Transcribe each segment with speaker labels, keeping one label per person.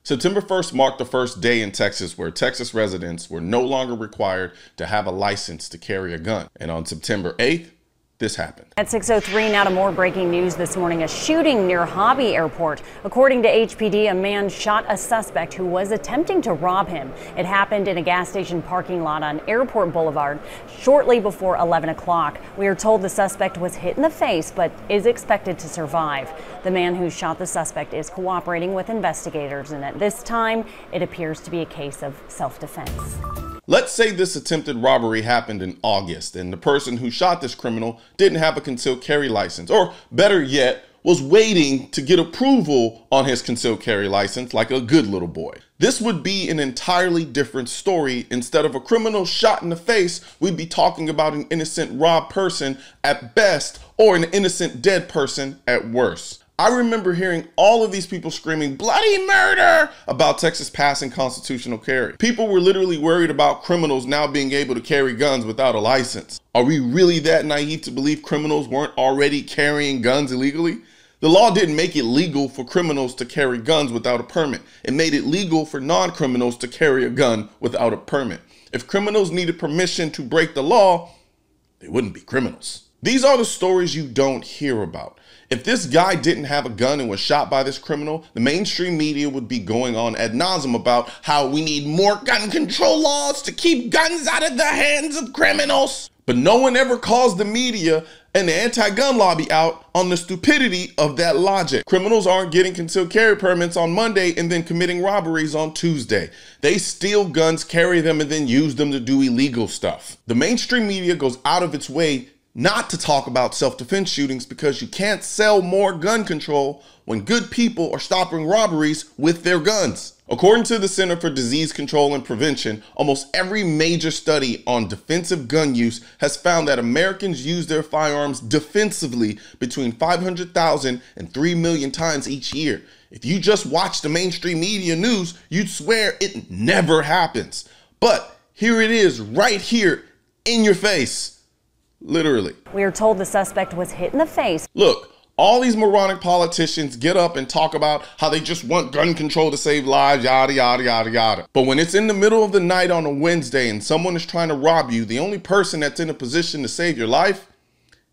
Speaker 1: September 1st marked the first day in Texas where Texas residents were no longer required to have a license to carry a gun. And on September 8th, this happened.
Speaker 2: At 6:03 now to more breaking news this morning. A shooting near Hobby Airport. According to HPD, a man shot a suspect who was attempting to rob him. It happened in a gas station parking lot on Airport Boulevard shortly before 11 o'clock. We are told the suspect was hit in the face but is expected to survive. The man who shot the suspect is cooperating with investigators, and at this time it appears to be a case of self-defense.
Speaker 1: Let's say this attempted robbery happened in August and the person who shot this criminal didn't have a concealed carry license, or better yet, was waiting to get approval on his concealed carry license like a good little boy. This would be an entirely different story. Instead of a criminal shot in the face, we'd be talking about an innocent robbed person at best, or an innocent dead person at worst. I remember hearing all of these people screaming bloody murder about Texas passing constitutional carry. People were literally worried about criminals now being able to carry guns without a license. Are we really that naive to believe criminals weren't already carrying guns illegally? The law didn't make it legal for criminals to carry guns without a permit. It made it legal for non-criminals to carry a gun without a permit. If criminals needed permission to break the law, they wouldn't be criminals. These are the stories you don't hear about. If this guy didn't have a gun and was shot by this criminal, the mainstream media would be going on ad nauseum about how we need more gun control laws to keep guns out of the hands of criminals. But no one ever calls the media and the anti-gun lobby out on the stupidity of that logic. Criminals aren't getting concealed carry permits on Monday and then committing robberies on Tuesday. They steal guns, carry them, and then use them to do illegal stuff. The mainstream media goes out of its way not to talk about self-defense shootings because you can't sell more gun control when good people are stopping robberies with their guns. According to the Center for Disease Control and Prevention, almost every major study on defensive gun use has found that Americans use their firearms defensively between 500,000 and 3 million times each year. If you just watch the mainstream media news, you'd swear it never happens. But here it is, right here in your face. Literally.
Speaker 2: We are told the suspect was hit in the face.
Speaker 1: Look, all these moronic politicians get up and talk about how they just want gun control to save lives, yada, yada, yada, yada. But when it's in the middle of the night on a Wednesday and someone is trying to rob you, the only person that's in a position to save your life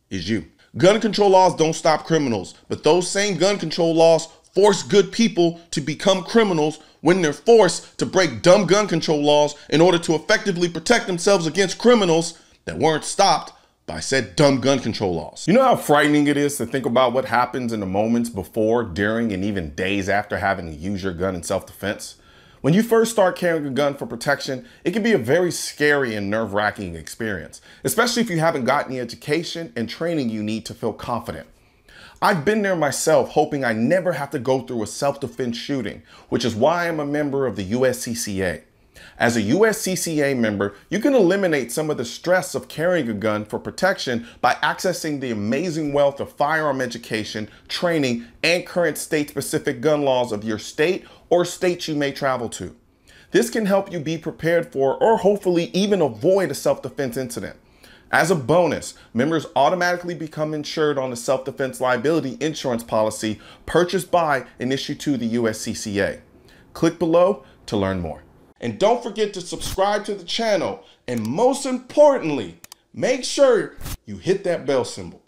Speaker 1: is you. Gun control laws don't stop criminals, but those same gun control laws force good people to become criminals when they're forced to break dumb gun control laws in order to effectively protect themselves against criminals that weren't stopped by said dumb gun control laws. You know how frightening it is to think about what happens in the moments before, during, and even days after having to use your gun in self-defense? When you first start carrying a gun for protection, it can be a very scary and nerve-wracking experience, especially if you haven't gotten the education and training you need to feel confident. I've been there myself, hoping I never have to go through a self-defense shooting, which is why I'm a member of the USCCA. As a USCCA member, you can eliminate some of the stress of carrying a gun for protection by accessing the amazing wealth of firearm education, training, and current state-specific gun laws of your state or states you may travel to. This can help you be prepared for, or hopefully even avoid, a self-defense incident. As a bonus, members automatically become insured on the self-defense liability insurance policy purchased by and issued to the USCCA. Click below to learn more. And don't forget to subscribe to the channel, and most importantly, make sure you hit that bell symbol.